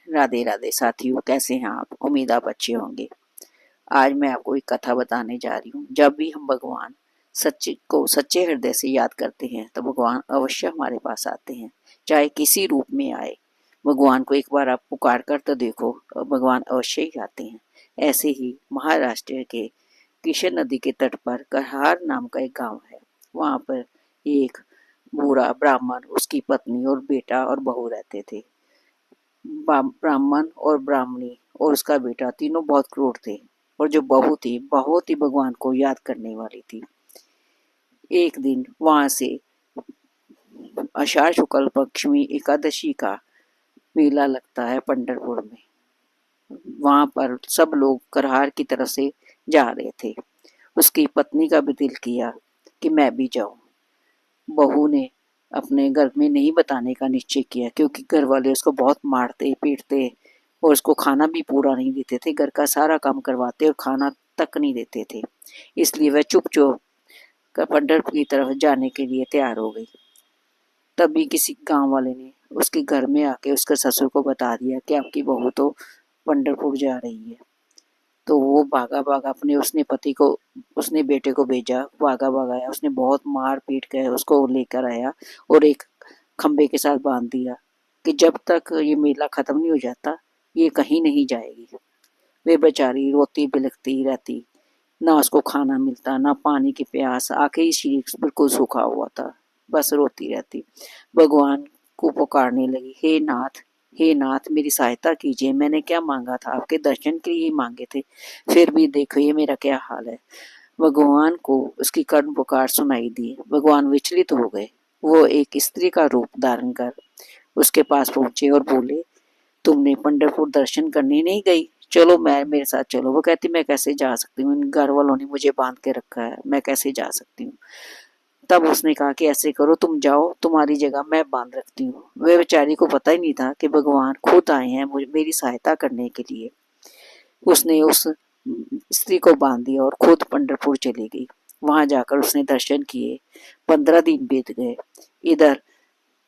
राधे राधे साथियों, कैसे हैं आप? उम्मीद आप अच्छे होंगे। आज मैं आपको एक कथा बताने जा रही हूँ। जब भी हम भगवान सच्चे को सच्चे हृदय से याद करते हैं तो भगवान अवश्य हमारे पास आते हैं, चाहे किसी रूप में आए। भगवान को एक बार आप पुकार कर तो देखो, भगवान अवश्य ही आते हैं। ऐसे ही महाराष्ट्र के किशन नदी के तट पर करहार नाम का एक गांव है। वहां पर एक बूढ़ा ब्राह्मण, उसकी पत्नी और बेटा और बहू रहते थे। ब्राह्मण और ब्राह्मणी और उसका बेटा तीनों बहुत क्रूर थे, और जो बहू थी बहुत ही भगवान को याद करने वाली थी। एक दिन वहां से आषाढ़ शुक्ल पक्ष में एकादशी का मेला लगता है पंढरपुर में। वहां पर सब लोग करहार की तरफ से जा रहे थे। उसकी पत्नी का भी दिल किया कि मैं भी जाऊं। बहू ने अपने घर में नहीं बताने का निश्चय किया, क्योंकि घर वाले उसको बहुत मारते पीटते और उसको खाना भी पूरा नहीं देते थे। घर का सारा काम करवाते और खाना तक नहीं देते थे। इसलिए वह चुप चुप पंढरपुर की तरफ जाने के लिए तैयार हो गई। तभी किसी गांव वाले ने उसके घर में आके उसके ससुर को बता दिया कि आपकी बहू तो पंढरपुर जा रही है। तो वो भागा भागा अपने उसने पति को, उसने बेटे को भेजा, भागा भागा आया। उसने बहुत मार पीट कर उसको लेकर आया और एक खंबे के साथ बांध दिया कि जब तक ये मेला खत्म नहीं हो जाता ये कहीं नहीं जाएगी। वे बेचारी रोती बिलखती रहती, ना उसको खाना मिलता ना पानी की प्यास, आखिरी शरीर बिल्कुल सूखा हुआ था, बस रोती रहती। भगवान को पुकारने लगी, हे नाथ मेरी सहायता कीजिए। मैंने क्या मांगा था? आपके दर्शन के लिए ही मांगे थे, फिर भी देखो ये मेरा क्या हाल है। भगवान को उसकी कर्ण पुकार सुनाई दी। भगवान विचलित हो गए। वो एक स्त्री का रूप धारण कर उसके पास पहुंचे और बोले, तुमने पंढरपुर दर्शन करने नहीं गई? चलो मैं मेरे साथ चलो। वो कहती, मैं कैसे जा सकती हूँ, इन घर वालों ने मुझे बांध के रखा है, मैं कैसे जा सकती हूँ। तब उसने कहा कि ऐसे करो, तुम जाओ, तुम्हारी जगह मैं बांध रखती हूँ। वे बेचारी को पता ही नहीं था कि भगवान खुद आए हैं मुझे मेरी सहायता करने के लिए। उसने उस स्त्री को बांध दिया और खुद पंढरपुर चली गई। वहां जाकर उसने दर्शन किए। 15 दिन बीत गए। इधर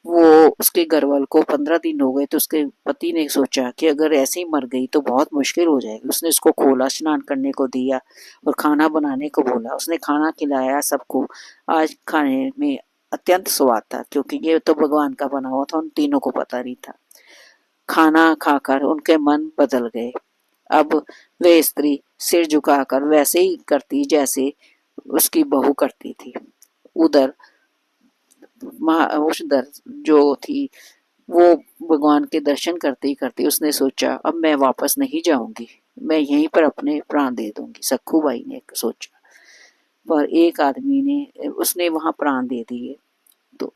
वो उसके घर वालों को 15 दिन हो गए तो उसके पति ने सोचा कि अगर ऐसे ही मर गई तो बहुत मुश्किल हो जाएगी। उसने उसको खोला, स्नान करने को दिया और खाना बनाने को बोला। उसने खाना खिलाया सबको। आज खाने में अत्यंत स्वाद था, क्योंकि ये तो भगवान का बना हुआ था, उन तीनों को पता नहीं था। खाना खाकर उनके मन बदल गए। अब वे स्त्री सिर झुकाकर वैसे ही करती जैसे उसकी बहू करती थी। उधर उधर जो थी वो भगवान के दर्शन करते ही करते उसने सोचा, अब मैं वापस नहीं जाऊंगी, मैं यहीं पर अपने प्राण दे दूंगी। सखू बाई ने सोचा। पर एक आदमी ने उसने वहां प्राण दे दिए। तो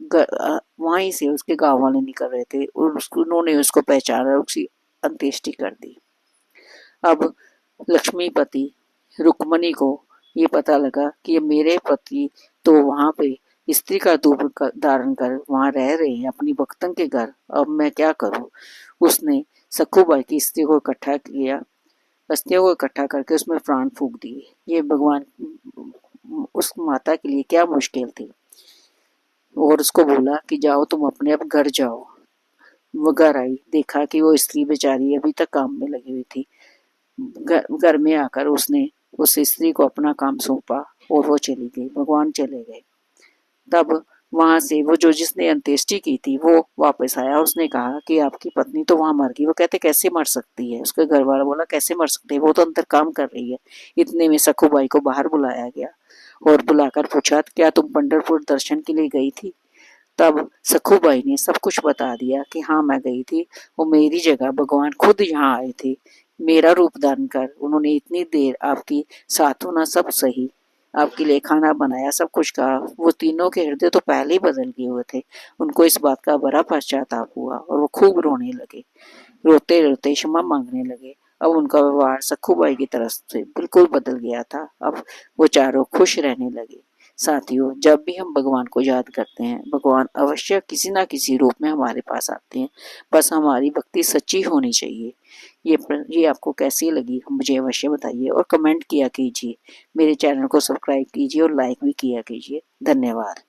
वहीं से उसके गांव वाले निकल रहे थे और उन्होंने उसको पहचाना, उसकी अंत्येष्टि कर दी। अब लक्ष्मीपति रुक्मणी को ये पता लगा कि ये मेरे पति तो वहां पे स्त्री का रूप धारण कर वहां रह रहे हैं अपनी भक्तन के घर, अब मैं क्या करूं। उसने सखूबाई की स्त्री को इकट्ठा किया, अस्थियों को इकट्ठा करके उसमें प्राण फूंक दिए। ये भगवान उस माता के लिए क्या मुश्किल थी। और उसको बोला कि जाओ तुम अपने अब घर जाओ। वो घर आई, देखा कि वो स्त्री बेचारी अभी तक काम में लगी हुई थी। घर में आकर उसने उस स्त्री को अपना काम सौंपा और वो चली गई। भगवान चले गए। तब वहां से वो जो जिसने अंत्येष्टि की थी वो वापस आया। उसने कहा कि आपकी पत्नी तो वहां मर गई। वो कहते कैसे मर सकती है? उसके घर वाला बोला कैसे मर सकती है, वो तो अंदर काम कर रही है। इतने में सखूबाई को बाहर बुलाया गया और बुलाकर पूछा, क्या तुम पंढरपुर दर्शन के लिए गई थी? तब सखूबाई ने सब कुछ बता दिया कि हाँ मैं गई थी, वो मेरी जगह भगवान खुद यहाँ आए थे, मेरा रूप धारण कर उन्होंने इतनी देर आपकी साथ होना सब सही, आपके लिए खाना बनाया, सब कुछ कहा। वो तीनों के हृदय तो पहले ही बदल गए हुए थे। उनको इस बात का बड़ा पश्चाताप हुआ और वो खूब रोने लगे, रोते रोते क्षमा मांगने लगे। अब उनका व्यवहार सखूबाई की तरफ से बिल्कुल बदल गया था। अब वो चारों खुश रहने लगे। साथियों, जब भी हम भगवान को याद करते हैं भगवान अवश्य किसी ना किसी रूप में हमारे पास आते हैं। बस हमारी भक्ति सच्ची होनी चाहिए। ये आपको कैसी लगी मुझे अवश्य बताइए और कमेंट किया कीजिए। मेरे चैनल को सब्सक्राइब कीजिए और लाइक भी किया कीजिए। धन्यवाद।